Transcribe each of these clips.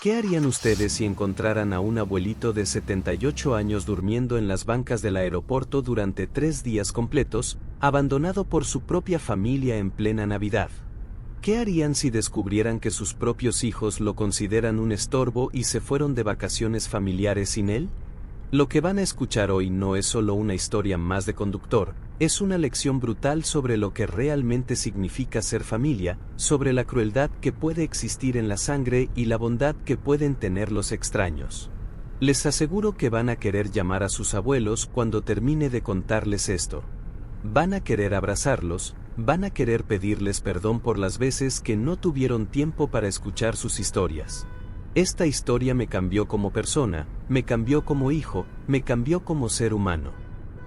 ¿Qué harían ustedes si encontraran a un abuelito de 78 años durmiendo en las bancas del aeropuerto durante 3 días completos, abandonado por su propia familia en plena Navidad? ¿Qué harían si descubrieran que sus propios hijos lo consideran un estorbo y se fueron de vacaciones familiares sin él? Lo que van a escuchar hoy no es solo una historia más de Conductor, es una lección brutal sobre lo que realmente significa ser familia, sobre la crueldad que puede existir en la sangre y la bondad que pueden tener los extraños. Les aseguro que van a querer llamar a sus abuelos cuando termine de contarles esto. Van a querer abrazarlos, van a querer pedirles perdón por las veces que no tuvieron tiempo para escuchar sus historias. Esta historia me cambió como persona, me cambió como hijo, me cambió como ser humano.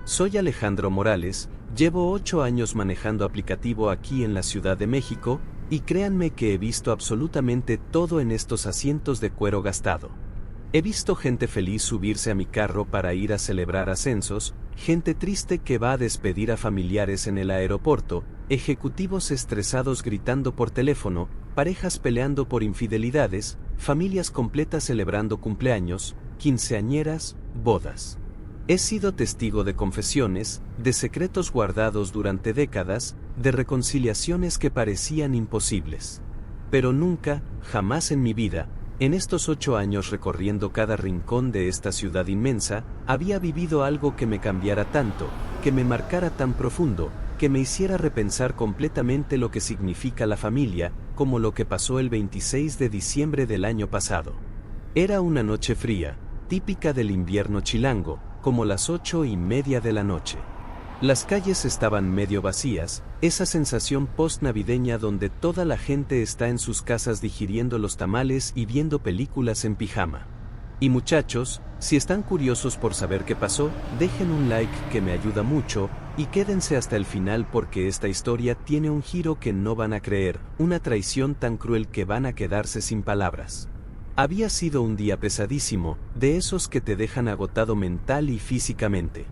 Soy Alejandro Morales, llevo 8 años manejando aplicativo aquí en la Ciudad de México, y créanme que he visto absolutamente todo en estos asientos de cuero gastado. He visto gente feliz subirse a mi carro para ir a celebrar ascensos, gente triste que va a despedir a familiares en el aeropuerto, ejecutivos estresados gritando por teléfono, parejas peleando por infidelidades, familias completas celebrando cumpleaños, quinceañeras, bodas. He sido testigo de confesiones, de secretos guardados durante décadas, de reconciliaciones que parecían imposibles. Pero nunca, jamás en mi vida, en estos 8 años recorriendo cada rincón de esta ciudad inmensa, había vivido algo que me cambiara tanto, que me marcara tan profundo, que me hiciera repensar completamente lo que significa la familia, como lo que pasó el 26 de diciembre del año pasado. Era una noche fría, típica del invierno chilango, como las 8:30 de la noche. Las calles estaban medio vacías, esa sensación post-navideña donde toda la gente está en sus casas digiriendo los tamales y viendo películas en pijama. Y muchachos, si están curiosos por saber qué pasó, dejen un like que me ayuda mucho, y quédense hasta el final porque esta historia tiene un giro que no van a creer, una traición tan cruel que van a quedarse sin palabras. Había sido un día pesadísimo, de esos que te dejan agotado mental y físicamente.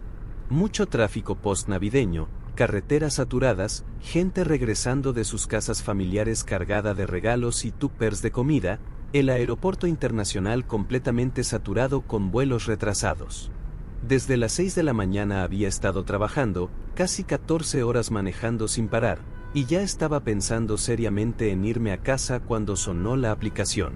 Mucho tráfico post-navideño, carreteras saturadas, gente regresando de sus casas familiares cargada de regalos y tuppers de comida, el aeropuerto internacional completamente saturado con vuelos retrasados. Desde las 6 de la mañana había estado trabajando, casi 14 horas manejando sin parar, y ya estaba pensando seriamente en irme a casa cuando sonó la aplicación.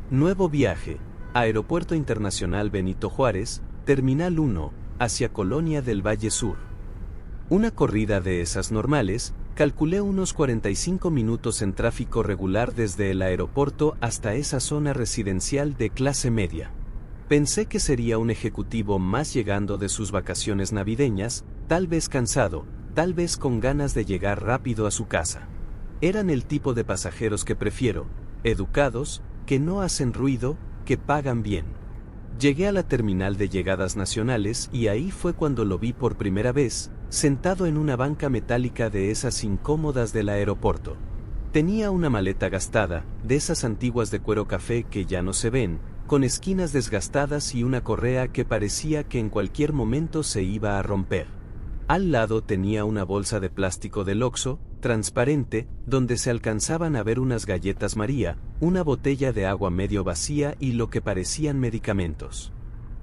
Nuevo viaje, Aeropuerto Internacional Benito Juárez, Terminal 1, hacia Colonia del Valle Sur. Una corrida de esas normales, calculé unos 45 minutos en tráfico regular desde el aeropuerto hasta esa zona residencial de clase media. Pensé que sería un ejecutivo más llegando de sus vacaciones navideñas, tal vez cansado, tal vez con ganas de llegar rápido a su casa. Eran el tipo de pasajeros que prefiero, educados, que no hacen ruido, que pagan bien. Llegué a la terminal de llegadas nacionales y ahí fue cuando lo vi por primera vez, sentado en una banca metálica de esas incómodas del aeropuerto. Tenía una maleta gastada, de esas antiguas de cuero café que ya no se ven, con esquinas desgastadas y una correa que parecía que en cualquier momento se iba a romper. Al lado tenía una bolsa de plástico del Oxxo, transparente, donde se alcanzaban a ver unas galletas María, una botella de agua medio vacía y lo que parecían medicamentos.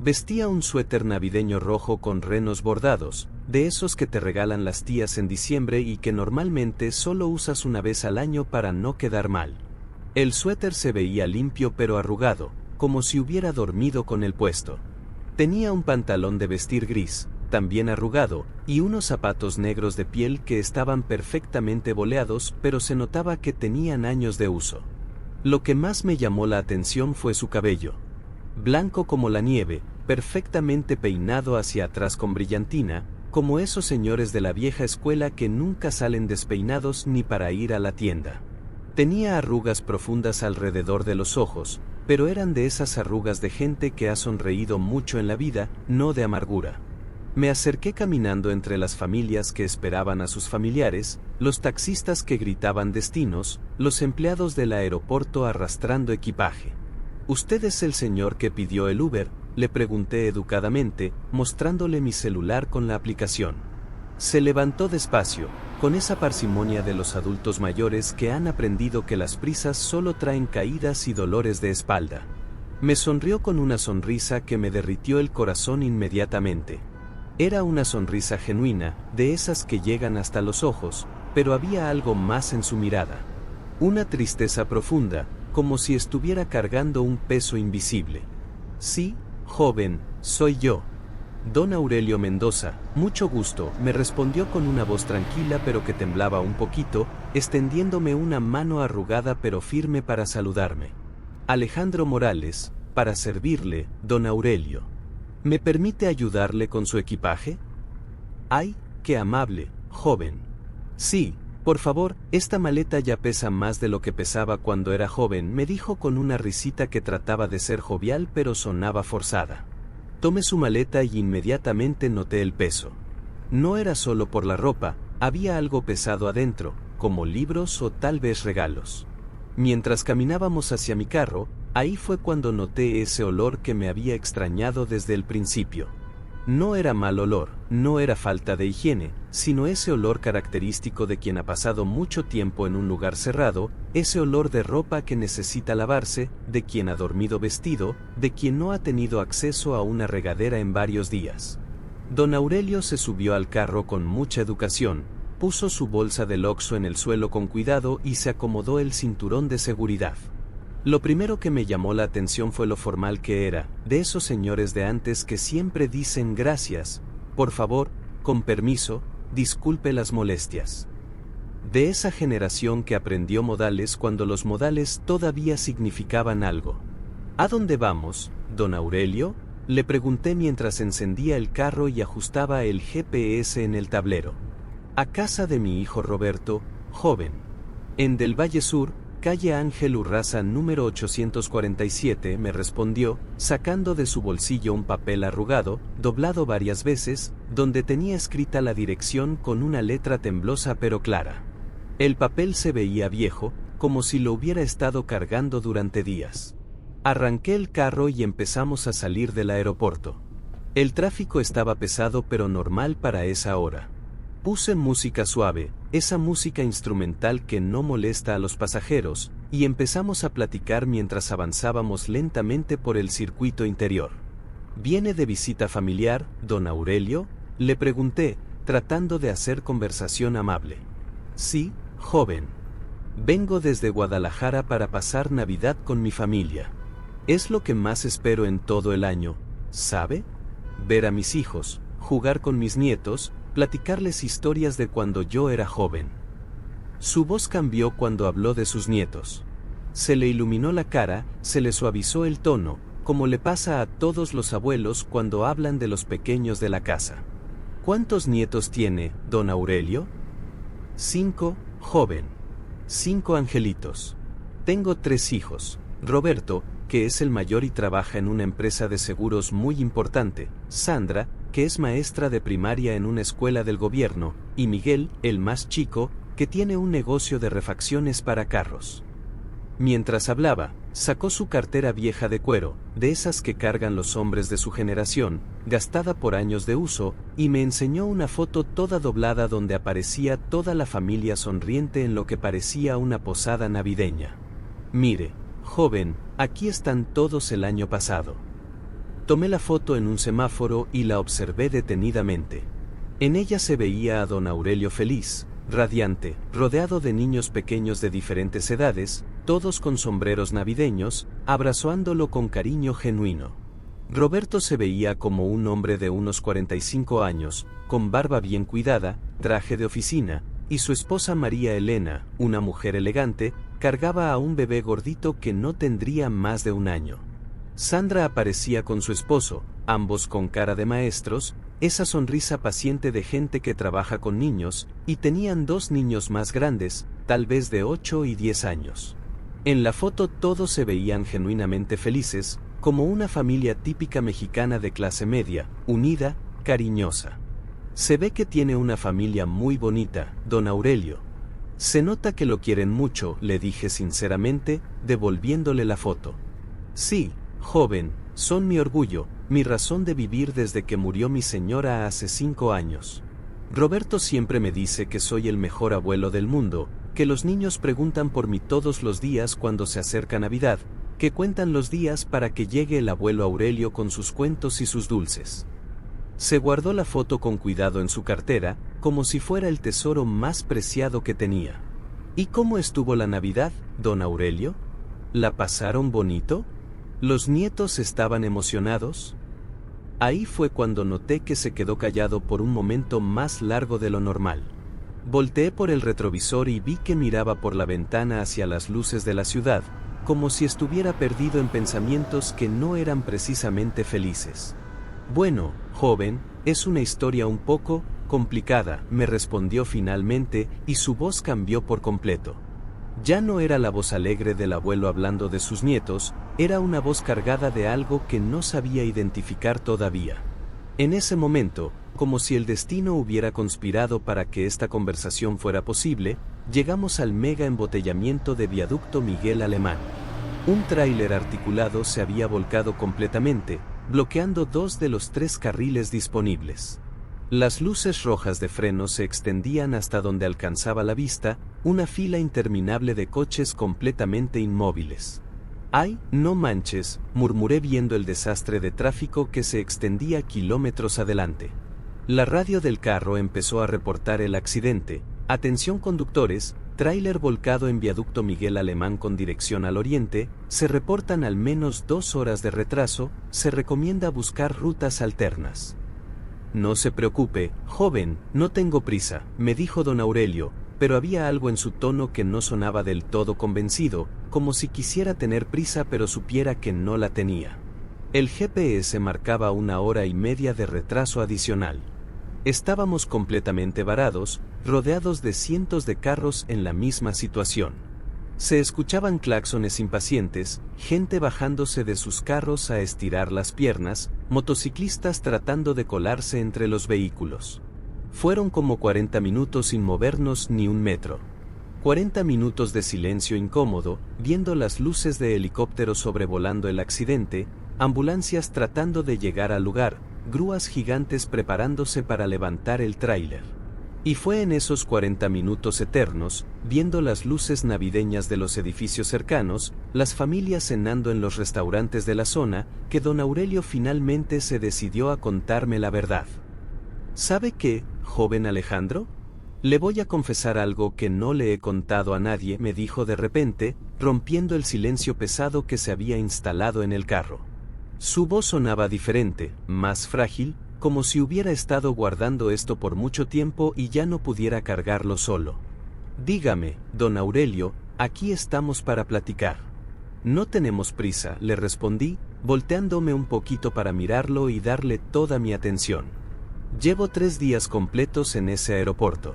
Vestía un suéter navideño rojo con renos bordados, de esos que te regalan las tías en diciembre y que normalmente solo usas una vez al año para no quedar mal. El suéter se veía limpio pero arrugado, como si hubiera dormido con el puesto. Tenía un pantalón de vestir gris, también arrugado, y unos zapatos negros de piel que estaban perfectamente boleados, pero se notaba que tenían años de uso. Lo que más me llamó la atención fue su cabello. Blanco como la nieve, perfectamente peinado hacia atrás con brillantina, como esos señores de la vieja escuela que nunca salen despeinados ni para ir a la tienda. Tenía arrugas profundas alrededor de los ojos, pero eran de esas arrugas de gente que ha sonreído mucho en la vida, no de amargura. Me acerqué caminando entre las familias que esperaban a sus familiares, los taxistas que gritaban destinos, los empleados del aeropuerto arrastrando equipaje. ¿Usted es el señor que pidió el Uber?, le pregunté educadamente, mostrándole mi celular con la aplicación. Se levantó despacio, con esa parsimonia de los adultos mayores que han aprendido que las prisas solo traen caídas y dolores de espalda. Me sonrió con una sonrisa que me derritió el corazón inmediatamente. Era una sonrisa genuina, de esas que llegan hasta los ojos, pero había algo más en su mirada. Una tristeza profunda, como si estuviera cargando un peso invisible. Sí, joven, soy yo. Don Aurelio Mendoza, mucho gusto, me respondió con una voz tranquila pero que temblaba un poquito, extendiéndome una mano arrugada pero firme para saludarme. Alejandro Morales, para servirle, don Aurelio. ¿Me permite ayudarle con su equipaje? ¡Ay, qué amable, joven! Sí, por favor, esta maleta ya pesa más de lo que pesaba cuando era joven, me dijo con una risita que trataba de ser jovial pero sonaba forzada. Tomé su maleta y inmediatamente noté el peso. No era solo por la ropa, había algo pesado adentro, como libros o tal vez regalos. Mientras caminábamos hacia mi carro, ahí fue cuando noté ese olor que me había extrañado desde el principio. No era mal olor, no era falta de higiene, sino ese olor característico de quien ha pasado mucho tiempo en un lugar cerrado, ese olor de ropa que necesita lavarse, de quien ha dormido vestido, de quien no ha tenido acceso a una regadera en varios días. Don Aurelio se subió al carro con mucha educación, puso su bolsa del Oxxo en el suelo con cuidado y se acomodó el cinturón de seguridad. Lo primero que me llamó la atención fue lo formal que era, de esos señores de antes que siempre dicen gracias, por favor, con permiso, disculpe las molestias. De esa generación que aprendió modales cuando los modales todavía significaban algo. ¿A dónde vamos, don Aurelio?, le pregunté mientras encendía el carro y ajustaba el GPS en el tablero. A casa de mi hijo Roberto, joven. En Del Valle Sur, calle Ángel Urraza número 847, me respondió, sacando de su bolsillo un papel arrugado, doblado varias veces, donde tenía escrita la dirección con una letra temblosa pero clara. El papel se veía viejo, como si lo hubiera estado cargando durante días. Arranqué el carro y empezamos a salir del aeropuerto. El tráfico estaba pesado pero normal para esa hora. Puse música suave, esa música instrumental que no molesta a los pasajeros, y empezamos a platicar mientras avanzábamos lentamente por el circuito interior. ¿Viene de visita familiar, don Aurelio?, le pregunté, tratando de hacer conversación amable. Sí, joven. Vengo desde Guadalajara para pasar Navidad con mi familia. Es lo que más espero en todo el año, ¿sabe? Ver a mis hijos, jugar con mis nietos, platicarles historias de cuando yo era joven. Su voz cambió cuando habló de sus nietos. Se le iluminó la cara, se le suavizó el tono, como le pasa a todos los abuelos cuando hablan de los pequeños de la casa. ¿Cuántos nietos tiene, don Aurelio? 5, joven. 5 angelitos. Tengo 3 hijos. Roberto, que es el mayor y trabaja en una empresa de seguros muy importante, Sandra, que es maestra de primaria en una escuela del gobierno, y Miguel, el más chico, que tiene un negocio de refacciones para carros. Mientras hablaba, sacó su cartera vieja de cuero, de esas que cargan los hombres de su generación, gastada por años de uso, y me enseñó una foto toda doblada donde aparecía toda la familia sonriente en lo que parecía una posada navideña. Mire, joven, aquí están todos el año pasado. Tomé la foto en un semáforo y la observé detenidamente. En ella se veía a don Aurelio feliz, radiante, rodeado de niños pequeños de diferentes edades, todos con sombreros navideños, abrazándolo con cariño genuino. Roberto se veía como un hombre de unos 45 años, con barba bien cuidada, traje de oficina, y su esposa María Elena, una mujer elegante, cargaba a un bebé gordito que no tendría más de 1 año. Sandra aparecía con su esposo, ambos con cara de maestros, esa sonrisa paciente de gente que trabaja con niños, y tenían 2 niños más grandes, tal vez de 8 y 10 años. En la foto todos se veían genuinamente felices, como una familia típica mexicana de clase media, unida, cariñosa. Se ve que tiene una familia muy bonita, don Aurelio. Se nota que lo quieren mucho, le dije sinceramente, devolviéndole la foto. Sí, joven, son mi orgullo, mi razón de vivir desde que murió mi señora hace 5 años. Roberto siempre me dice que soy el mejor abuelo del mundo, que los niños preguntan por mí todos los días cuando se acerca Navidad, Que cuentan los días para que llegue el abuelo Aurelio con sus cuentos y sus dulces. Se guardó la foto con cuidado en su cartera, como si fuera el tesoro más preciado que tenía. ¿Y cómo estuvo la Navidad, don Aurelio? ¿La pasaron bonito? ¿Los nietos estaban emocionados? Ahí fue cuando noté que se quedó callado por un momento más largo de lo normal. Volteé por el retrovisor y vi que miraba por la ventana hacia las luces de la ciudad, como si estuviera perdido en pensamientos que no eran precisamente felices. Bueno, joven, es una historia un poco complicada, me respondió finalmente, y su voz cambió por completo. Ya no era la voz alegre del abuelo hablando de sus nietos, era una voz cargada de algo que no sabía identificar todavía. En ese momento, como si el destino hubiera conspirado para que esta conversación fuera posible, llegamos al mega embotellamiento de Viaducto Miguel Alemán. Un tráiler articulado se había volcado completamente, bloqueando 2 de los 3 carriles disponibles. Las luces rojas de freno se extendían hasta donde alcanzaba la vista, una fila interminable de coches completamente inmóviles. ¡Ay, no manches!, murmuré viendo el desastre de tráfico que se extendía kilómetros adelante. La radio del carro empezó a reportar el accidente. Atención conductores, tráiler volcado en Viaducto Miguel Alemán con dirección al oriente, se reportan al menos 2 horas de retraso, se recomienda buscar rutas alternas. No se preocupe, joven, no tengo prisa, me dijo don Aurelio, pero había algo en su tono que no sonaba del todo convencido, como si quisiera tener prisa pero supiera que no la tenía. El GPS marcaba 1 hora y media de retraso adicional. Estábamos completamente varados, rodeados de cientos de carros en la misma situación. Se escuchaban claxones impacientes, gente bajándose de sus carros a estirar las piernas, motociclistas tratando de colarse entre los vehículos. Fueron como 40 minutos sin movernos ni un metro. 40 minutos de silencio incómodo, viendo las luces de helicópteros sobrevolando el accidente, ambulancias tratando de llegar al lugar, grúas gigantes preparándose para levantar el tráiler. Y fue en esos 40 minutos eternos, viendo las luces navideñas de los edificios cercanos, las familias cenando en los restaurantes de la zona, que don Aurelio finalmente se decidió a contarme la verdad. ¿Sabe qué, joven Alejandro? Le voy a confesar algo que no le he contado a nadie, me dijo de repente, rompiendo el silencio pesado que se había instalado en el carro. Su voz sonaba diferente, más frágil, como si hubiera estado guardando esto por mucho tiempo y ya no pudiera cargarlo solo. Dígame, don Aurelio, aquí estamos para platicar. No tenemos prisa, le respondí, volteándome un poquito para mirarlo y darle toda mi atención. Llevo 3 días completos en ese aeropuerto.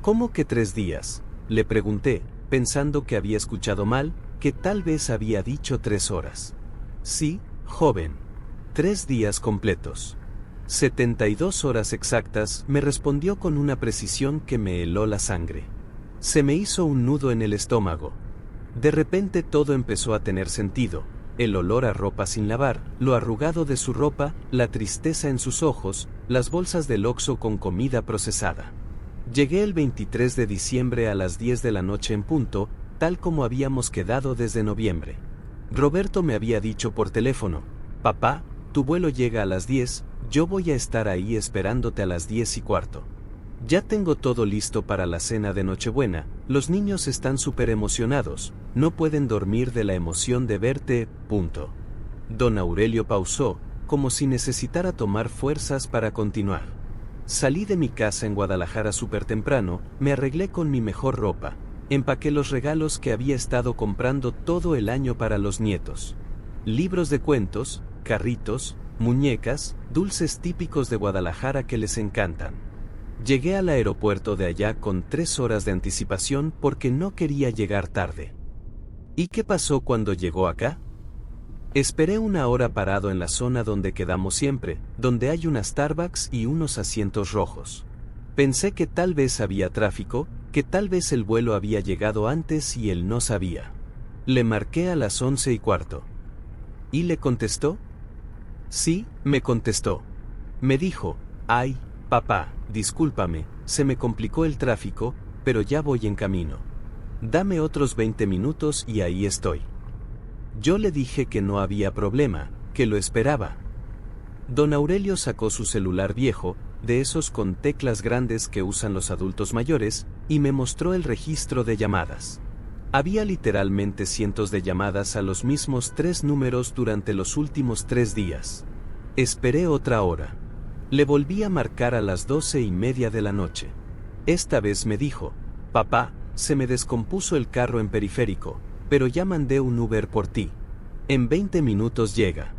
¿Cómo que 3 días? Le pregunté, pensando que había escuchado mal, que tal vez había dicho 3 horas. Sí, joven. 3 días completos. 72 horas exactas, me respondió con una precisión que me heló la sangre. Se me hizo un nudo en el estómago. De repente todo empezó a tener sentido, el olor a ropa sin lavar, lo arrugado de su ropa, la tristeza en sus ojos, las bolsas del Oxxo con comida procesada. Llegué el 23 de diciembre a las 10 de la noche en punto, tal como habíamos quedado desde noviembre. Roberto me había dicho por teléfono, papá, tu vuelo llega a las 10, yo voy a estar ahí esperándote a las 10:15. Ya tengo todo listo para la cena de Nochebuena, los niños están súper emocionados, no pueden dormir de la emoción de verte, punto. Don Aurelio pausó, como si necesitara tomar fuerzas para continuar. Salí de mi casa en Guadalajara súper temprano, me arreglé con mi mejor ropa, empaqué los regalos que había estado comprando todo el año para los nietos. Libros de cuentos, carritos, muñecas, dulces típicos de Guadalajara que les encantan. Llegué al aeropuerto de allá con 3 horas de anticipación porque no quería llegar tarde. ¿Y qué pasó cuando llegó acá? Esperé 1 hora parado en la zona donde quedamos siempre, donde hay una Starbucks y unos asientos rojos. Pensé que tal vez había tráfico, que tal vez el vuelo había llegado antes y él no sabía. Le marqué a las 11:15. ¿Y le contestó? Sí, me contestó. Me dijo, ay, papá, discúlpame, se me complicó el tráfico, pero ya voy en camino. Dame otros 20 minutos y ahí estoy. Yo le dije que no había problema, que lo esperaba. Don Aurelio sacó su celular viejo, de esos con teclas grandes que usan los adultos mayores, y me mostró el registro de llamadas. Había literalmente cientos de llamadas a los mismos 3 números durante los últimos 3 días. Esperé otra hora. Le volví a marcar a las 12:30 de la noche. Esta vez me dijo: papá, se me descompuso el carro en Periférico, pero ya mandé un Uber por ti. En 20 minutos llega.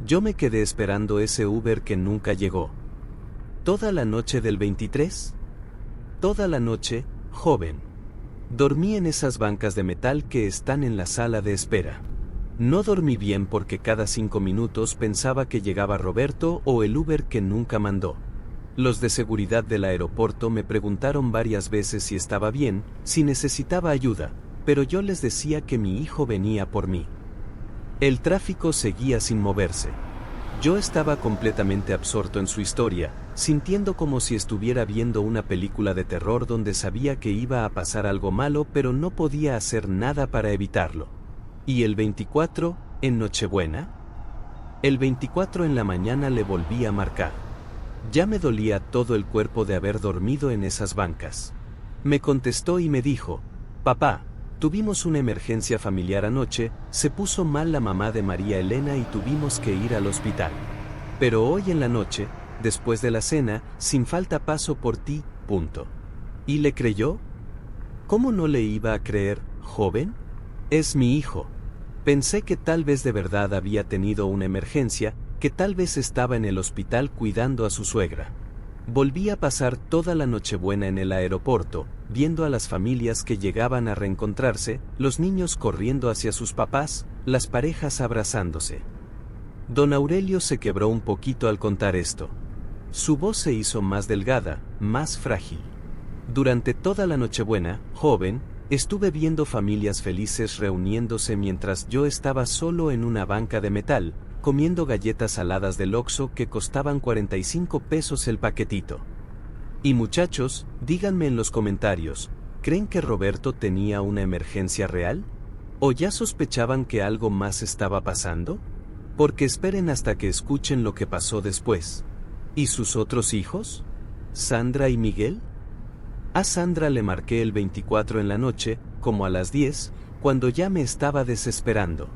Yo me quedé esperando ese Uber que nunca llegó. ¿Toda la noche del 23? Toda la noche, joven. Dormí en esas bancas de metal que están en la sala de espera. No dormí bien porque cada 5 minutos pensaba que llegaba Roberto o el Uber que nunca mandó. Los de seguridad del aeropuerto me preguntaron varias veces si estaba bien, si necesitaba ayuda, pero yo les decía que mi hijo venía por mí. El tráfico seguía sin moverse. Yo estaba completamente absorto en su historia, sintiendo como si estuviera viendo una película de terror donde sabía que iba a pasar algo malo pero no podía hacer nada para evitarlo. ¿Y el 24, en Nochebuena? El 24 en la mañana le volví a marcar. Ya me dolía todo el cuerpo de haber dormido en esas bancas. Me contestó y me dijo: papá, tuvimos una emergencia familiar anoche, se puso mal la mamá de María Elena y tuvimos que ir al hospital. Pero hoy en la noche, después de la cena, sin falta paso por ti, punto. ¿Y le creyó? ¿Cómo no le iba a creer, joven? Es mi hijo. Pensé que tal vez de verdad había tenido una emergencia, que tal vez estaba en el hospital cuidando a su suegra. Volví a pasar toda la Nochebuena en el aeropuerto, viendo a las familias que llegaban a reencontrarse, los niños corriendo hacia sus papás, las parejas abrazándose. Don Aurelio se quebró un poquito al contar esto. Su voz se hizo más delgada, más frágil. Durante toda la Nochebuena, joven, estuve viendo familias felices reuniéndose mientras yo estaba solo en una banca de metal, comiendo galletas saladas del Oxxo que costaban 45 pesos el paquetito. Y muchachos, díganme en los comentarios, ¿creen que Roberto tenía una emergencia real? ¿O ya sospechaban que algo más estaba pasando? Porque esperen hasta que escuchen lo que pasó después. ¿Y sus otros hijos? ¿Sandra y Miguel? A Sandra le marqué el 24 en la noche, como a las 10, cuando ya me estaba desesperando.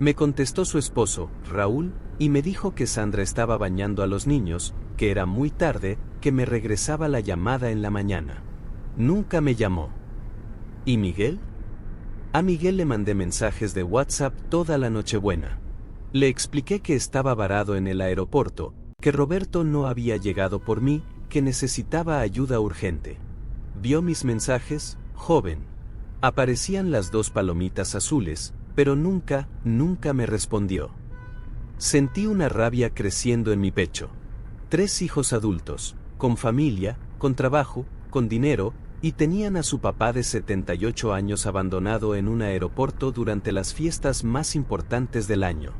Me contestó su esposo, Raúl, y me dijo que Sandra estaba bañando a los niños, que era muy tarde, que me regresaba la llamada en la mañana. Nunca me llamó. ¿Y Miguel? A Miguel le mandé mensajes de WhatsApp toda la Nochebuena. Le expliqué que estaba varado en el aeropuerto, que Roberto no había llegado por mí, que necesitaba ayuda urgente. ¿Vio mis mensajes, joven? Aparecían las 2 palomitas azules, pero nunca me respondió. Sentí una rabia creciendo en mi pecho. 3 hijos adultos, con familia, con trabajo, con dinero, y tenían a su papá de 78 años abandonado en un aeropuerto durante las fiestas más importantes del año.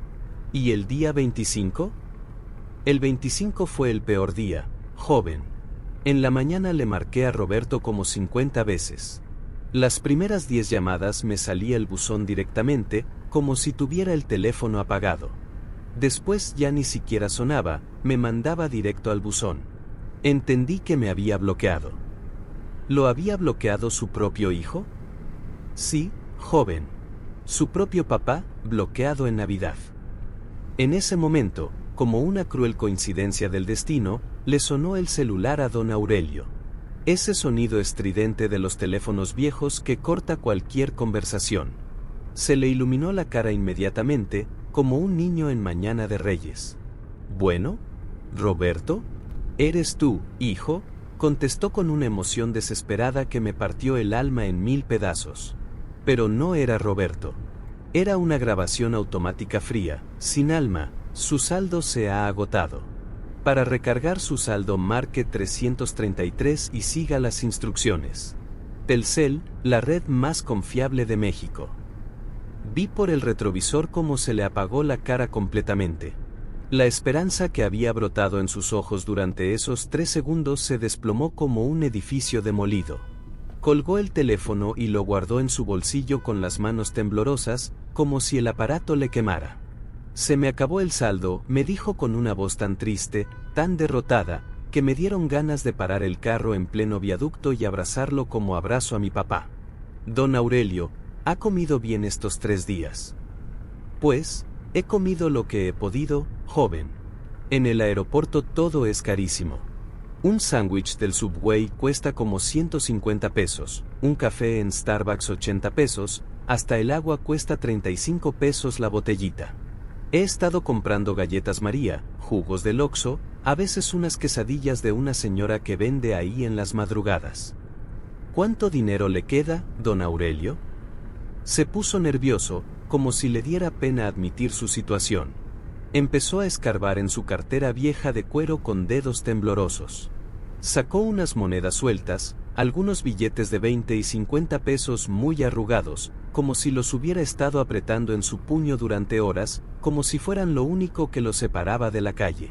¿Y el día 25? El 25 fue el peor día, joven. En la mañana le marqué a Roberto como 50 veces. Las primeras 10 llamadas me salía el buzón directamente, como si tuviera el teléfono apagado. Después ya ni siquiera sonaba, me mandaba directo al buzón. Entendí que me había bloqueado. ¿Lo había bloqueado su propio hijo? Sí, joven. Su propio papá, bloqueado en Navidad. En ese momento, como una cruel coincidencia del destino, le sonó el celular a don Aurelio. Ese sonido estridente de los teléfonos viejos que corta cualquier conversación. Se le iluminó la cara inmediatamente, como un niño en Mañana de Reyes. «Bueno, Roberto, ¿eres tú, hijo?», contestó con una emoción desesperada que me partió el alma en 1000 pedazos. Pero no era Roberto. Era una grabación automática fría, sin alma. Su saldo se ha agotado. Para recargar su saldo marque 333 y siga las instrucciones. Telcel, la red más confiable de México. Vi por el retrovisor cómo se le apagó la cara completamente. La esperanza que había brotado en sus ojos durante esos 3 segundos se desplomó como un edificio demolido. Colgó el teléfono y lo guardó en su bolsillo con las manos temblorosas, como si el aparato le quemara. Se me acabó el saldo, me dijo con una voz tan triste, tan derrotada, que me dieron ganas de parar el carro en pleno viaducto y abrazarlo como abrazo a mi papá. Don Aurelio, ¿ha comido bien estos 3 días? Pues, he comido lo que he podido, joven. En el aeropuerto todo es carísimo. Un sándwich del Subway cuesta como 150 pesos, un café en Starbucks 80 pesos, hasta el agua cuesta 35 pesos la botellita. He estado comprando galletas María, jugos del Oxxo, a veces unas quesadillas de una señora que vende ahí en las madrugadas. ¿Cuánto dinero le queda, don Aurelio? Se puso nervioso, como si le diera pena admitir su situación. Empezó a escarbar en su cartera vieja de cuero con dedos temblorosos. Sacó unas monedas sueltas, algunos billetes de 20 y 50 pesos muy arrugados, como si los hubiera estado apretando en su puño durante horas, como si fueran lo único que los separaba de la calle.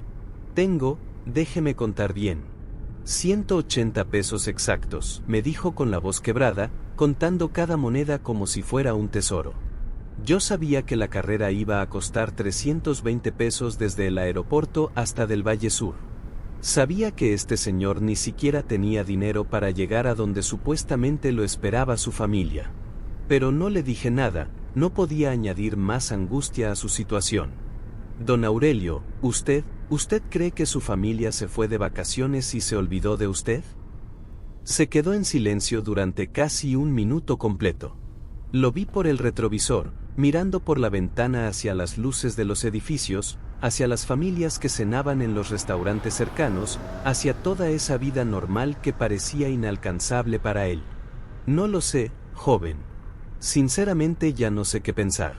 Tengo, déjeme contar bien. 180 pesos exactos, me dijo con la voz quebrada, contando cada moneda como si fuera un tesoro. Yo sabía que la carrera iba a costar 320 pesos desde el aeropuerto hasta del Valle Sur. Sabía que este señor ni siquiera tenía dinero para llegar a donde supuestamente lo esperaba su familia. Pero no le dije nada, no podía añadir más angustia a su situación. Don Aurelio, ¿usted cree que su familia se fue de vacaciones y se olvidó de usted? Se quedó en silencio durante casi un minuto completo. Lo vi por el retrovisor, mirando por la ventana hacia las luces de los edificios, hacia las familias que cenaban en los restaurantes cercanos, hacia toda esa vida normal que parecía inalcanzable para él. No lo sé, joven. Sinceramente ya no sé qué pensar.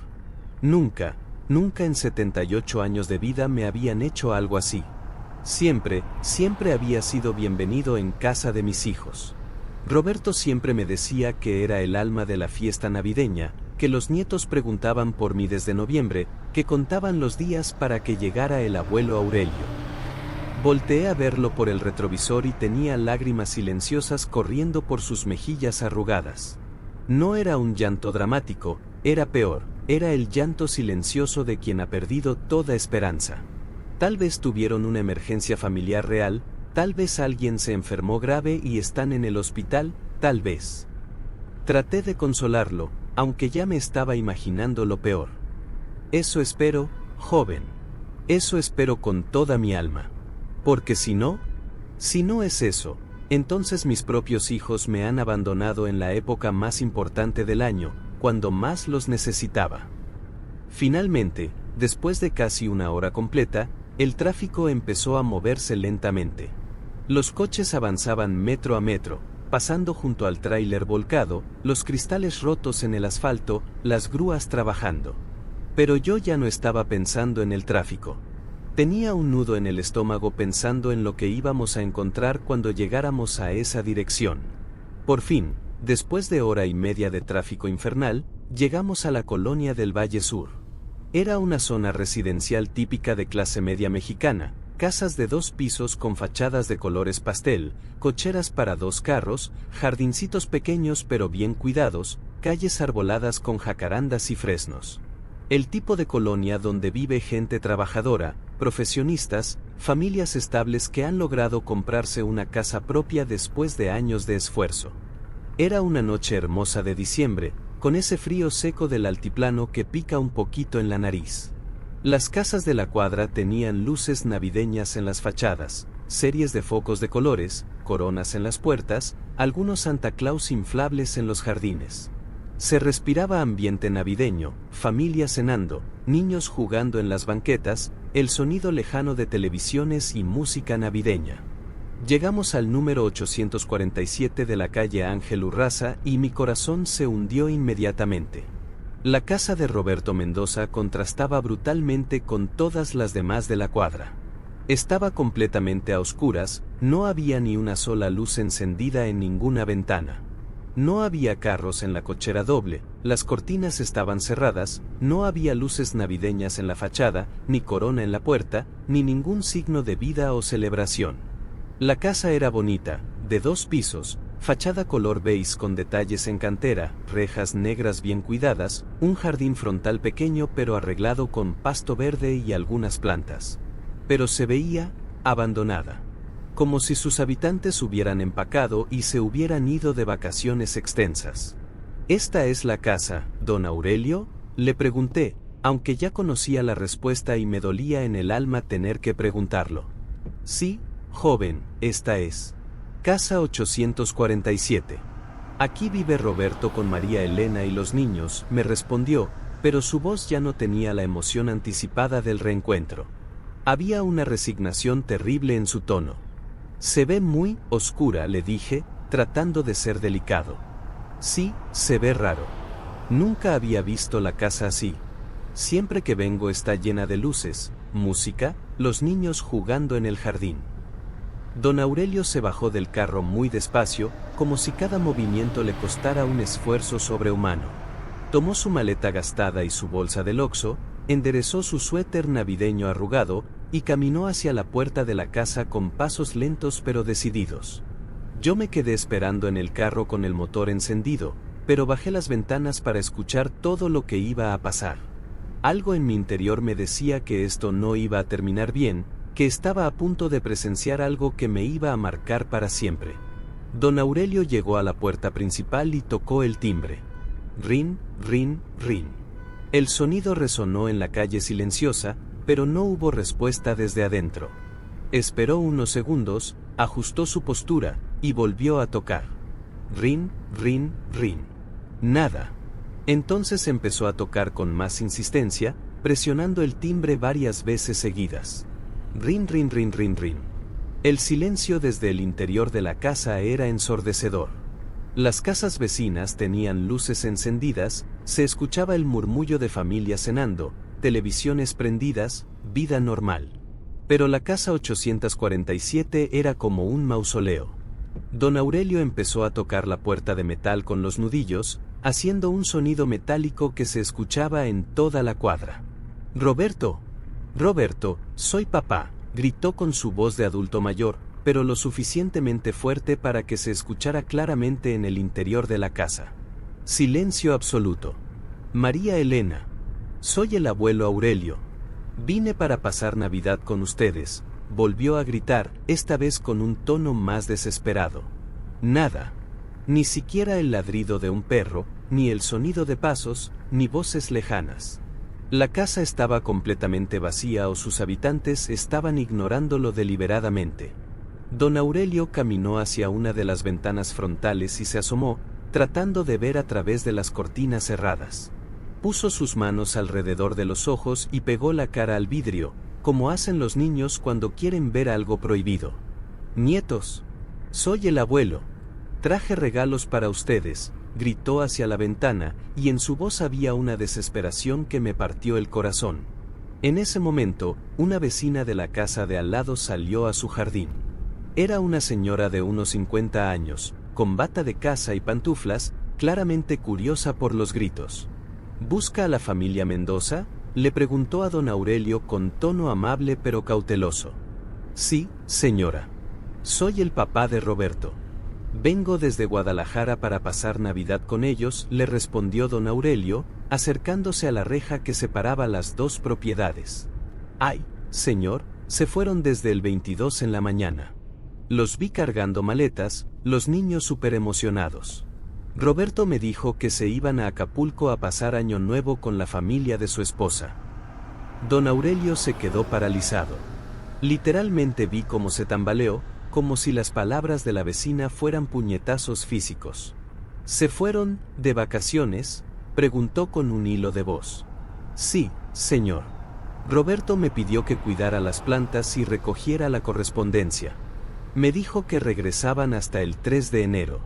Nunca en 78 años de vida me habían hecho algo así. Siempre había sido bienvenido en casa de mis hijos. Roberto siempre me decía que era el alma de la fiesta navideña, que los nietos preguntaban por mí desde noviembre, que contaban los días para que llegara el abuelo Aurelio. Volteé a verlo por el retrovisor y tenía lágrimas silenciosas corriendo por sus mejillas arrugadas. No era un llanto dramático, era peor, era el llanto silencioso de quien ha perdido toda esperanza. Tal vez tuvieron una emergencia familiar real, tal vez alguien se enfermó grave y están en el hospital, tal vez. Traté de consolarlo, aunque ya me estaba imaginando lo peor. Eso espero, joven. Eso espero con toda mi alma. Porque si no es eso, entonces mis propios hijos me han abandonado en la época más importante del año, cuando más los necesitaba. Finalmente, después de casi una hora completa, el tráfico empezó a moverse lentamente. Los coches avanzaban metro a metro, pasando junto al tráiler volcado, los cristales rotos en el asfalto, las grúas trabajando. Pero yo ya no estaba pensando en el tráfico. Tenía un nudo en el estómago pensando en lo que íbamos a encontrar cuando llegáramos a esa dirección. Por fin, después de hora y media de tráfico infernal, llegamos a la colonia del Valle Sur. Era una zona residencial típica de clase media mexicana, casas de 2 pisos con fachadas de colores pastel, cocheras para 2 carros, jardincitos pequeños pero bien cuidados, calles arboladas con jacarandas y fresnos. El tipo de colonia donde vive gente trabajadora, profesionistas, familias estables que han logrado comprarse una casa propia después de años de esfuerzo. Era una noche hermosa de diciembre, con ese frío seco del altiplano que pica un poquito en la nariz. Las casas de la cuadra tenían luces navideñas en las fachadas, series de focos de colores, coronas en las puertas, algunos Santa Claus inflables en los jardines. Se respiraba ambiente navideño, familias cenando, niños jugando en las banquetas, el sonido lejano de televisiones y música navideña. Llegamos al número 847 de la calle Ángel Urraza y mi corazón se hundió inmediatamente. La casa de Roberto Mendoza contrastaba brutalmente con todas las demás de la cuadra. Estaba completamente a oscuras, no había ni una sola luz encendida en ninguna ventana. No había carros en la cochera doble, las cortinas estaban cerradas, no había luces navideñas en la fachada, ni corona en la puerta, ni ningún signo de vida o celebración. La casa era bonita, de 2 pisos, Fachada color beige con detalles en cantera, rejas negras bien cuidadas, un jardín frontal pequeño pero arreglado con pasto verde y algunas plantas. Pero se veía abandonada. Como si sus habitantes hubieran empacado y se hubieran ido de vacaciones extensas. ¿Esta es la casa, don Aurelio?, le pregunté, aunque ya conocía la respuesta y me dolía en el alma tener que preguntarlo. Sí, joven, esta es. Casa 847. Aquí vive Roberto con María Elena y los niños, me respondió, pero su voz ya no tenía la emoción anticipada del reencuentro. Había una resignación terrible en su tono. Se ve muy oscura, le dije, tratando de ser delicado. Sí, se ve raro. Nunca había visto la casa así. Siempre que vengo está llena de luces, música, los niños jugando en el jardín. Don Aurelio se bajó del carro muy despacio, como si cada movimiento le costara un esfuerzo sobrehumano. Tomó su maleta gastada y su bolsa del Oxxo, enderezó su suéter navideño arrugado, y caminó hacia la puerta de la casa con pasos lentos pero decididos. Yo me quedé esperando en el carro con el motor encendido, pero bajé las ventanas para escuchar todo lo que iba a pasar. Algo en mi interior me decía que esto no iba a terminar bien, que estaba a punto de presenciar algo que me iba a marcar para siempre. Don Aurelio llegó a la puerta principal y tocó el timbre. Rin, rin, rin. El sonido resonó en la calle silenciosa, pero no hubo respuesta desde adentro. Esperó unos segundos, ajustó su postura, y volvió a tocar. Rin, rin, rin. Nada. Entonces empezó a tocar con más insistencia, presionando el timbre varias veces seguidas. Rin, rin, rin, rin, rin. El silencio desde el interior de la casa era ensordecedor. Las casas vecinas tenían luces encendidas, se escuchaba el murmullo de familias cenando, televisiones prendidas, vida normal. Pero la casa 847 era como un mausoleo. Don Aurelio empezó a tocar la puerta de metal con los nudillos, haciendo un sonido metálico que se escuchaba en toda la cuadra. Roberto, Roberto, soy papá, gritó con su voz de adulto mayor, pero lo suficientemente fuerte para que se escuchara claramente en el interior de la casa. Silencio absoluto. María Elena. Soy el abuelo Aurelio. Vine para pasar Navidad con ustedes, volvió a gritar, esta vez con un tono más desesperado. Nada. Ni siquiera el ladrido de un perro, ni el sonido de pasos, ni voces lejanas. La casa estaba completamente vacía o sus habitantes estaban ignorándolo deliberadamente. Don Aurelio caminó hacia una de las ventanas frontales y se asomó, tratando de ver a través de las cortinas cerradas. Puso sus manos alrededor de los ojos y pegó la cara al vidrio, como hacen los niños cuando quieren ver algo prohibido. Nietos, soy el abuelo. Traje regalos para ustedes, gritó hacia la ventana, y en su voz había una desesperación que me partió el corazón. En ese momento, una vecina de la casa de al lado salió a su jardín. Era una señora de unos 50 años, con bata de casa y pantuflas, claramente curiosa por los gritos. ¿Busca a la familia Mendoza?, le preguntó a don Aurelio con tono amable pero cauteloso. Sí, señora. Soy el papá de Roberto. Vengo desde Guadalajara para pasar Navidad con ellos, le respondió don Aurelio, acercándose a la reja que separaba las dos propiedades. Ay, señor, se fueron desde el 22 en la mañana. Los vi cargando maletas, los niños súper emocionados. Roberto me dijo que se iban a Acapulco a pasar Año Nuevo con la familia de su esposa. Don Aurelio se quedó paralizado. Literalmente vi cómo se tambaleó, como si las palabras de la vecina fueran puñetazos físicos. ¿Se fueron de vacaciones?, preguntó con un hilo de voz. Sí, señor. Roberto me pidió que cuidara las plantas y recogiera la correspondencia. Me dijo que regresaban hasta el 3 de enero.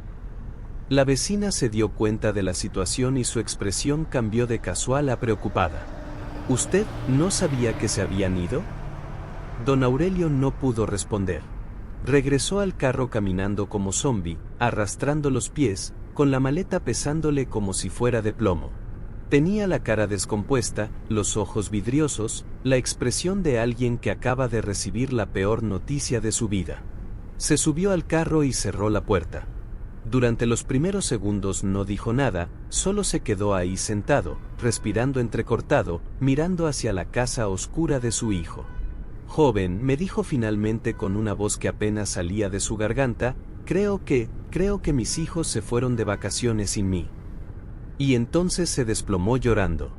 La vecina se dio cuenta de la situación y su expresión cambió de casual a preocupada. ¿Usted no sabía que se habían ido? Don Aurelio no pudo responder. Regresó al carro caminando como zombi, arrastrando los pies, con la maleta pesándole como si fuera de plomo. Tenía la cara descompuesta, los ojos vidriosos, la expresión de alguien que acaba de recibir la peor noticia de su vida. Se subió al carro y cerró la puerta. Durante los primeros segundos no dijo nada, solo se quedó ahí sentado, respirando entrecortado, mirando hacia la casa oscura de su hijo. Joven, me dijo finalmente con una voz que apenas salía de su garganta, creo que mis hijos se fueron de vacaciones sin mí. Y entonces se desplomó llorando.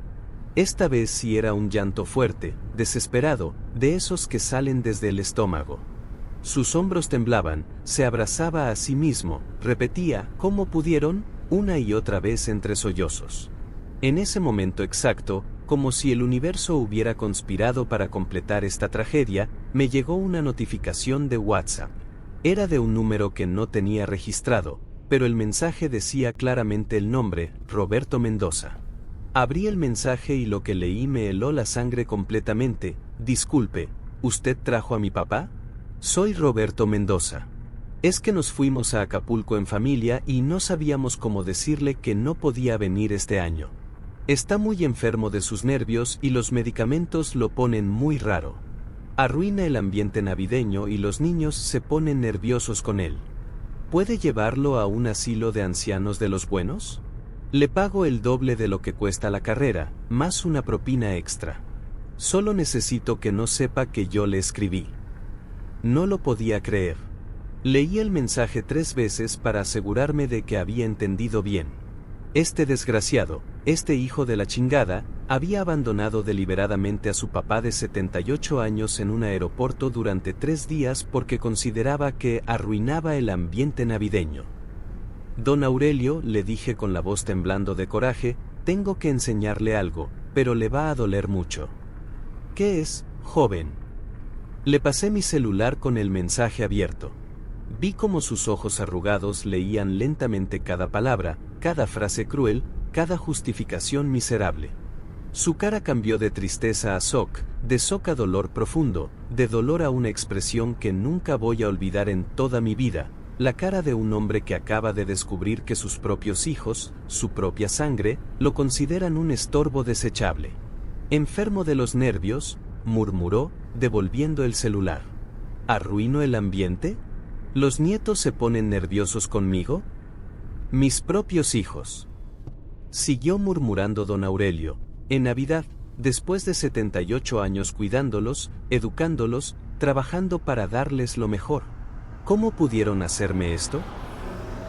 Esta vez sí era un llanto fuerte, desesperado, de esos que salen desde el estómago. Sus hombros temblaban, se abrazaba a sí mismo, repetía, ¿cómo pudieron?, una y otra vez entre sollozos. En ese momento exacto, como si el universo hubiera conspirado para completar esta tragedia, me llegó una notificación de WhatsApp. Era de un número que no tenía registrado, pero el mensaje decía claramente el nombre, Roberto Mendoza. Abrí el mensaje y lo que leí me heló la sangre completamente. Disculpe, ¿usted trajo a mi papá? Soy Roberto Mendoza. Es que nos fuimos a Acapulco en familia y no sabíamos cómo decirle que no podía venir este año. Está muy enfermo de sus nervios y los medicamentos lo ponen muy raro. Arruina el ambiente navideño y los niños se ponen nerviosos con él. ¿Puede llevarlo a un asilo de ancianos de los buenos? Le pago el doble de lo que cuesta la carrera, más una propina extra. Solo necesito que no sepa que yo le escribí. No lo podía creer. Leí el mensaje 3 veces para asegurarme de que había entendido bien. Este desgraciado, este hijo de la chingada, había abandonado deliberadamente a su papá de 78 años en un aeropuerto durante 3 días porque consideraba que arruinaba el ambiente navideño. Don Aurelio, le dije con la voz temblando de coraje, tengo que enseñarle algo, pero le va a doler mucho. ¿Qué es, joven? Le pasé mi celular con el mensaje abierto. Vi cómo sus ojos arrugados leían lentamente cada palabra, cada frase cruel, cada justificación miserable. Su cara cambió de tristeza a shock, de shock a dolor profundo, de dolor a una expresión que nunca voy a olvidar en toda mi vida, la cara de un hombre que acaba de descubrir que sus propios hijos, su propia sangre, lo consideran un estorbo desechable. Enfermo de los nervios, murmuró, devolviendo el celular. ¿Arruino el ambiente? ¿Los nietos se ponen nerviosos conmigo? Mis propios hijos. Siguió murmurando don Aurelio. En Navidad, después de 78 años cuidándolos, educándolos, trabajando para darles lo mejor. ¿Cómo pudieron hacerme esto?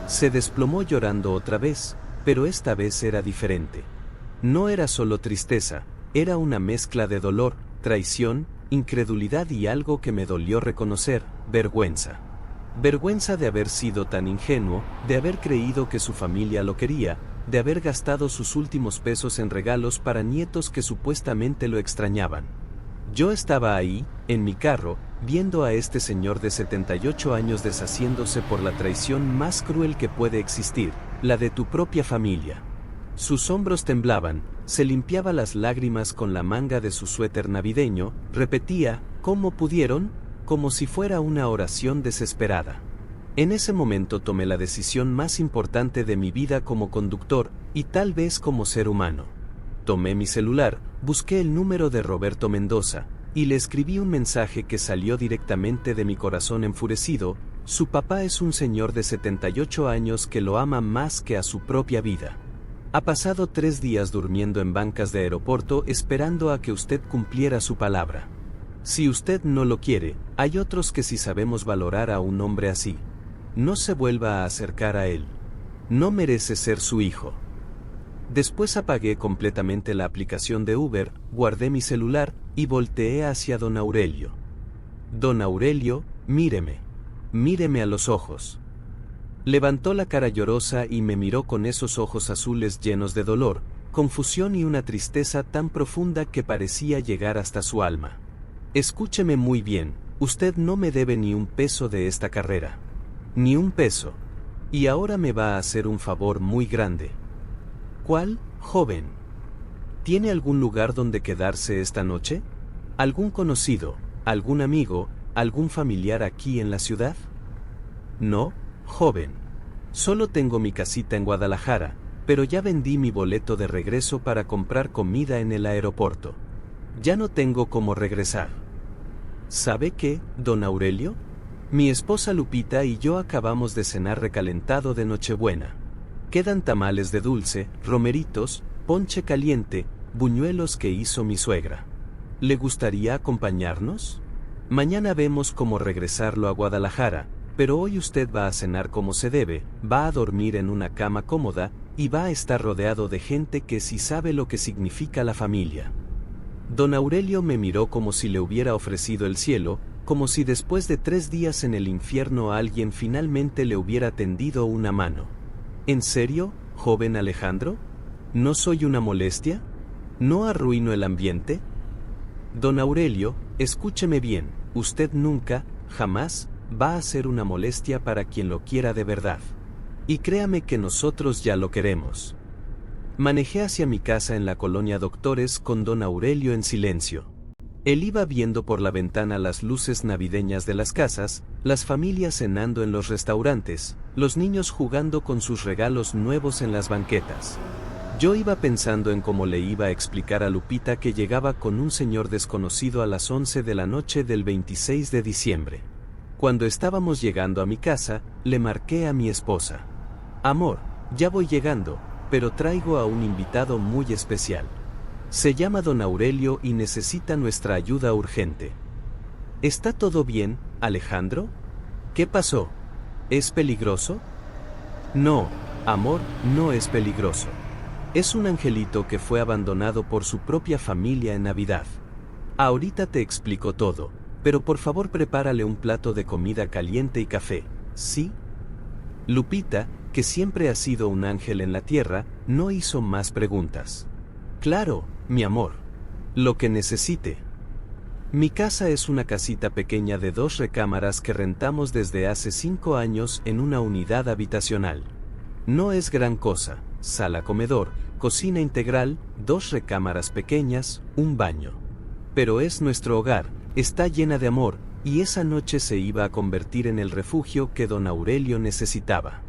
Se desplomó llorando otra vez, pero esta vez era diferente. No era solo tristeza, era una mezcla de dolor, traición, incredulidad y algo que me dolió reconocer, vergüenza. Vergüenza de haber sido tan ingenuo, de haber creído que su familia lo quería, de haber gastado sus últimos pesos en regalos para nietos que supuestamente lo extrañaban. Yo estaba ahí, en mi carro, viendo a este señor de 78 años deshaciéndose por la traición más cruel que puede existir, la de tu propia familia. Sus hombros temblaban, se limpiaba las lágrimas con la manga de su suéter navideño, repetía, ¿cómo pudieron?, como si fuera una oración desesperada. En ese momento tomé la decisión más importante de mi vida como conductor, y tal vez como ser humano. Tomé mi celular, busqué el número de Roberto Mendoza, y le escribí un mensaje que salió directamente de mi corazón enfurecido. Su papá es un señor de 78 años que lo ama más que a su propia vida. Ha pasado 3 días durmiendo en bancas de aeropuerto esperando a que usted cumpliera su palabra. Si usted no lo quiere, hay otros que sí sabemos valorar a un hombre así. No se vuelva a acercar a él. No merece ser su hijo. Después apagué completamente la aplicación de Uber, guardé mi celular y volteé hacia don Aurelio. Don Aurelio, míreme. Míreme a los ojos. Levantó la cara llorosa y me miró con esos ojos azules llenos de dolor, confusión y una tristeza tan profunda que parecía llegar hasta su alma. Escúcheme muy bien, usted no me debe ni un peso de esta carrera. Ni un peso. Y ahora me va a hacer un favor muy grande. ¿Cuál, joven? ¿Tiene algún lugar donde quedarse esta noche? ¿Algún conocido, algún amigo, algún familiar aquí en la ciudad? No, joven. Solo tengo mi casita en Guadalajara, pero ya vendí mi boleto de regreso para comprar comida en el aeropuerto. Ya no tengo cómo regresar. ¿Sabe qué, don Aurelio? Mi esposa Lupita y yo acabamos de cenar recalentado de Nochebuena. Quedan tamales de dulce, romeritos, ponche caliente, buñuelos que hizo mi suegra. ¿Le gustaría acompañarnos? Mañana vemos cómo regresarlo a Guadalajara, pero hoy usted va a cenar como se debe, va a dormir en una cama cómoda, y va a estar rodeado de gente que sí sabe lo que significa la familia. Don Aurelio me miró como si le hubiera ofrecido el cielo, como si después de 3 días en el infierno alguien finalmente le hubiera tendido una mano. ¿En serio, joven Alejandro? ¿No soy una molestia? ¿No arruino el ambiente? Don Aurelio, escúcheme bien, usted nunca, jamás, va a ser una molestia para quien lo quiera de verdad. Y créame que nosotros ya lo queremos. Manejé hacia mi casa en la colonia Doctores con don Aurelio en silencio. Él iba viendo por la ventana las luces navideñas de las casas, las familias cenando en los restaurantes, los niños jugando con sus regalos nuevos en las banquetas. Yo iba pensando en cómo le iba a explicar a Lupita que llegaba con un señor desconocido a las 11 de la noche del 26 de diciembre. Cuando estábamos llegando a mi casa, le marqué a mi esposa. Amor, ya voy llegando, pero traigo a un invitado muy especial. Se llama don Aurelio y necesita nuestra ayuda urgente. ¿Está todo bien, Alejandro? ¿Qué pasó? ¿Es peligroso? No, amor, no es peligroso. Es un angelito que fue abandonado por su propia familia en Navidad. Ahorita te explico todo, pero por favor prepárale un plato de comida caliente y café, ¿sí? Lupita, que siempre ha sido un ángel en la tierra, no hizo más preguntas. Claro, mi amor. Lo que necesite. Mi casa es una casita pequeña de 2 recámaras que rentamos desde hace 5 años en una unidad habitacional. No es gran cosa, sala-comedor, cocina integral, 2 recámaras pequeñas, un baño. Pero es nuestro hogar, está llena de amor, y esa noche se iba a convertir en el refugio que don Aurelio necesitaba.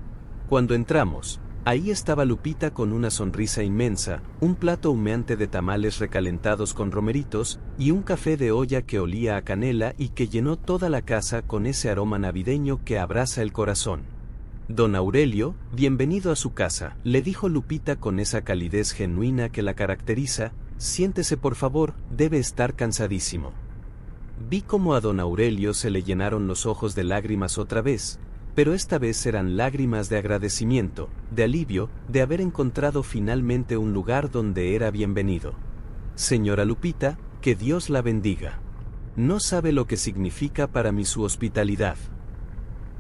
Cuando entramos, ahí estaba Lupita con una sonrisa inmensa, un plato humeante de tamales recalentados con romeritos, y un café de olla que olía a canela y que llenó toda la casa con ese aroma navideño que abraza el corazón. Don Aurelio, bienvenido a su casa, le dijo Lupita con esa calidez genuina que la caracteriza, siéntese por favor, debe estar cansadísimo. Vi cómo a don Aurelio se le llenaron los ojos de lágrimas otra vez, pero esta vez eran lágrimas de agradecimiento, de alivio, de haber encontrado finalmente un lugar donde era bienvenido. Señora Lupita, que Dios la bendiga. No sabe lo que significa para mí su hospitalidad.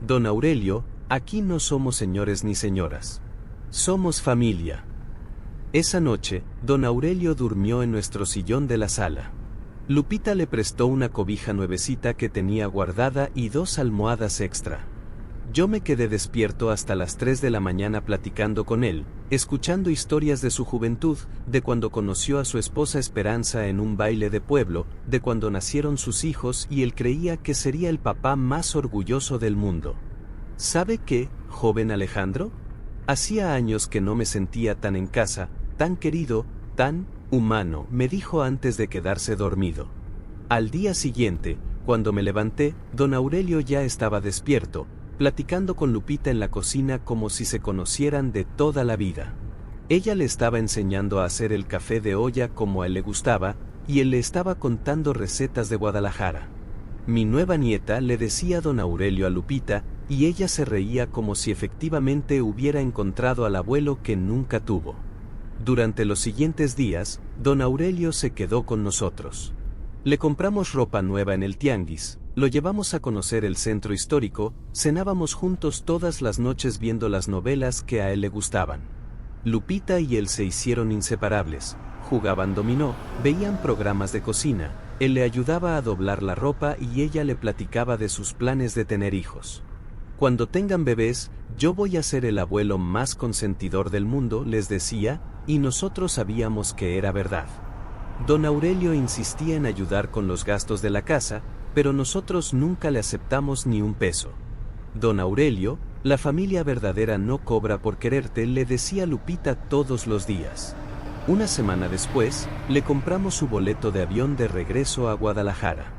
Don Aurelio, aquí no somos señores ni señoras. Somos familia. Esa noche, don Aurelio durmió en nuestro sillón de la sala. Lupita le prestó una cobija nuevecita que tenía guardada y 2 almohadas extra. Yo me quedé despierto hasta las 3 de la mañana platicando con él, escuchando historias de su juventud, de cuando conoció a su esposa Esperanza en un baile de pueblo, de cuando nacieron sus hijos y él creía que sería el papá más orgulloso del mundo. ¿Sabe qué, joven Alejandro? Hacía años que no me sentía tan en casa, tan querido, tan humano, me dijo antes de quedarse dormido. Al día siguiente, cuando me levanté, don Aurelio ya estaba despierto, platicando con Lupita en la cocina como si se conocieran de toda la vida. Ella le estaba enseñando a hacer el café de olla como a él le gustaba, y él le estaba contando recetas de Guadalajara. Mi nueva nieta le decía don Aurelio a Lupita, y ella se reía como si efectivamente hubiera encontrado al abuelo que nunca tuvo. Durante los siguientes días, don Aurelio se quedó con nosotros. Le compramos ropa nueva en el tianguis, lo llevamos a conocer el centro histórico, cenábamos juntos todas las noches viendo las novelas que a él le gustaban. Lupita y él se hicieron inseparables, jugaban dominó, veían programas de cocina, él le ayudaba a doblar la ropa y ella le platicaba de sus planes de tener hijos. Cuando tengan bebés, yo voy a ser el abuelo más consentidor del mundo, les decía, y nosotros sabíamos que era verdad. Don Aurelio insistía en ayudar con los gastos de la casa, pero nosotros nunca le aceptamos ni un peso. Don Aurelio, la familia verdadera no cobra por quererte, le decía Lupita todos los días. Una semana después, le compramos su boleto de avión de regreso a Guadalajara.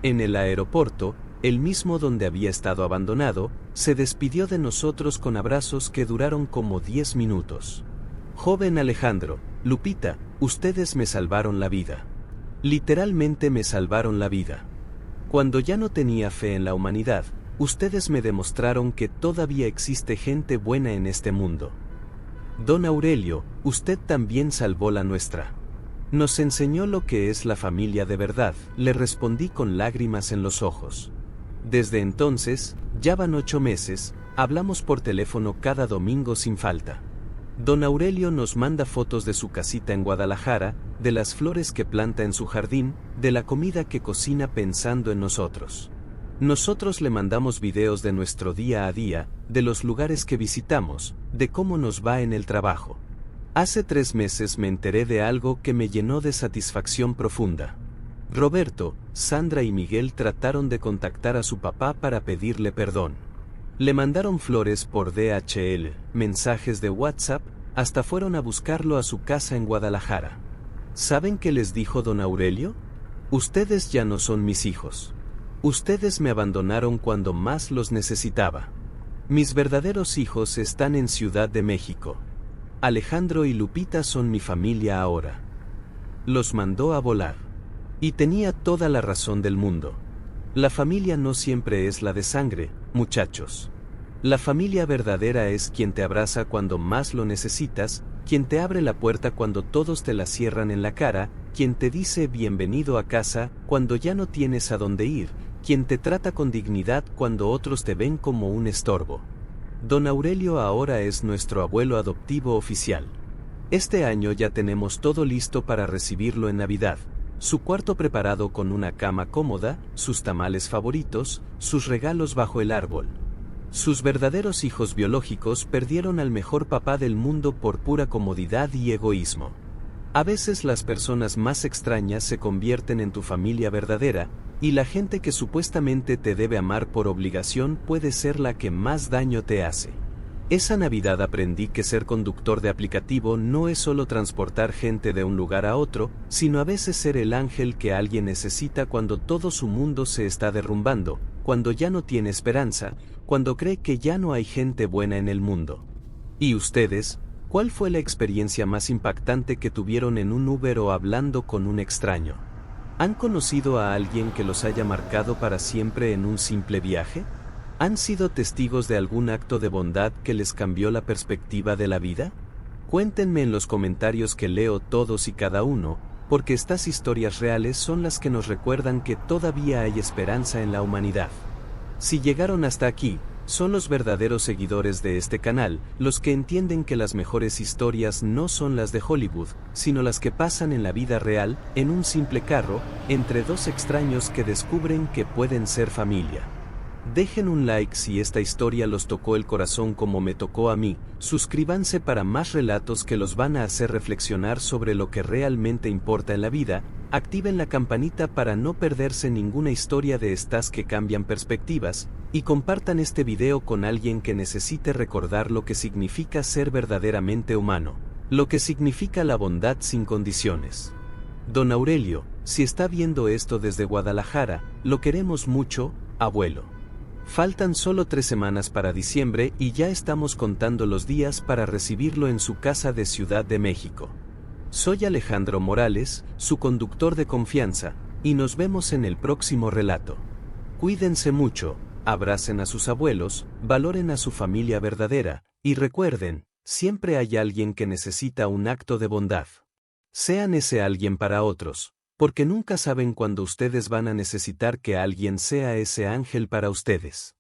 En el aeropuerto, el mismo donde había estado abandonado, se despidió de nosotros con abrazos que duraron como 10 minutos. Joven Alejandro, Lupita, ustedes me salvaron la vida. Literalmente me salvaron la vida. Cuando ya no tenía fe en la humanidad, ustedes me demostraron que todavía existe gente buena en este mundo. Don Aurelio, usted también salvó la nuestra. Nos enseñó lo que es la familia de verdad, le respondí con lágrimas en los ojos. Desde entonces, ya van 8 meses, hablamos por teléfono cada domingo sin falta. Don Aurelio nos manda fotos de su casita en Guadalajara, de las flores que planta en su jardín, de la comida que cocina pensando en nosotros. Nosotros le mandamos videos de nuestro día a día, de los lugares que visitamos, de cómo nos va en el trabajo. Hace 3 meses me enteré de algo que me llenó de satisfacción profunda. Roberto, Sandra y Miguel trataron de contactar a su papá para pedirle perdón. Le mandaron flores por DHL, mensajes de WhatsApp, hasta fueron a buscarlo a su casa en Guadalajara. ¿Saben qué les dijo don Aurelio? Ustedes ya no son mis hijos. Ustedes me abandonaron cuando más los necesitaba. Mis verdaderos hijos están en Ciudad de México. Alejandro y Lupita son mi familia ahora. Los mandó a volar. Y tenía toda la razón del mundo. La familia no siempre es la de sangre, muchachos. La familia verdadera es quien te abraza cuando más lo necesitas, quien te abre la puerta cuando todos te la cierran en la cara, quien te dice bienvenido a casa cuando ya no tienes a dónde ir, quien te trata con dignidad cuando otros te ven como un estorbo. Don Aurelio ahora es nuestro abuelo adoptivo oficial. Este año ya tenemos todo listo para recibirlo en Navidad. Su cuarto preparado con una cama cómoda, sus tamales favoritos, sus regalos bajo el árbol. Sus verdaderos hijos biológicos perdieron al mejor papá del mundo por pura comodidad y egoísmo. A veces las personas más extrañas se convierten en tu familia verdadera, y la gente que supuestamente te debe amar por obligación puede ser la que más daño te hace. Esa Navidad aprendí que ser conductor de aplicativo no es solo transportar gente de un lugar a otro, sino a veces ser el ángel que alguien necesita cuando todo su mundo se está derrumbando, cuando ya no tiene esperanza, cuando cree que ya no hay gente buena en el mundo. ¿Y ustedes? ¿Cuál fue la experiencia más impactante que tuvieron en un Uber o hablando con un extraño? ¿Han conocido a alguien que los haya marcado para siempre en un simple viaje? ¿Han sido testigos de algún acto de bondad que les cambió la perspectiva de la vida? Cuéntenme en los comentarios que leo todos y cada uno, porque estas historias reales son las que nos recuerdan que todavía hay esperanza en la humanidad. Si llegaron hasta aquí, son los verdaderos seguidores de este canal, los que entienden que las mejores historias no son las de Hollywood, sino las que pasan en la vida real, en un simple carro, entre dos extraños que descubren que pueden ser familia. Dejen un like si esta historia los tocó el corazón como me tocó a mí, suscríbanse para más relatos que los van a hacer reflexionar sobre lo que realmente importa en la vida, activen la campanita para no perderse ninguna historia de estas que cambian perspectivas, y compartan este video con alguien que necesite recordar lo que significa ser verdaderamente humano, lo que significa la bondad sin condiciones. Don Aurelio, si está viendo esto desde Guadalajara, lo queremos mucho, abuelo. Faltan solo 3 semanas para diciembre y ya estamos contando los días para recibirlo en su casa de Ciudad de México. Soy Alejandro Morales, su conductor de confianza, y nos vemos en el próximo relato. Cuídense mucho, abracen a sus abuelos, valoren a su familia verdadera, y recuerden, siempre hay alguien que necesita un acto de bondad. Sean ese alguien para otros, porque nunca saben cuándo ustedes van a necesitar que alguien sea ese ángel para ustedes.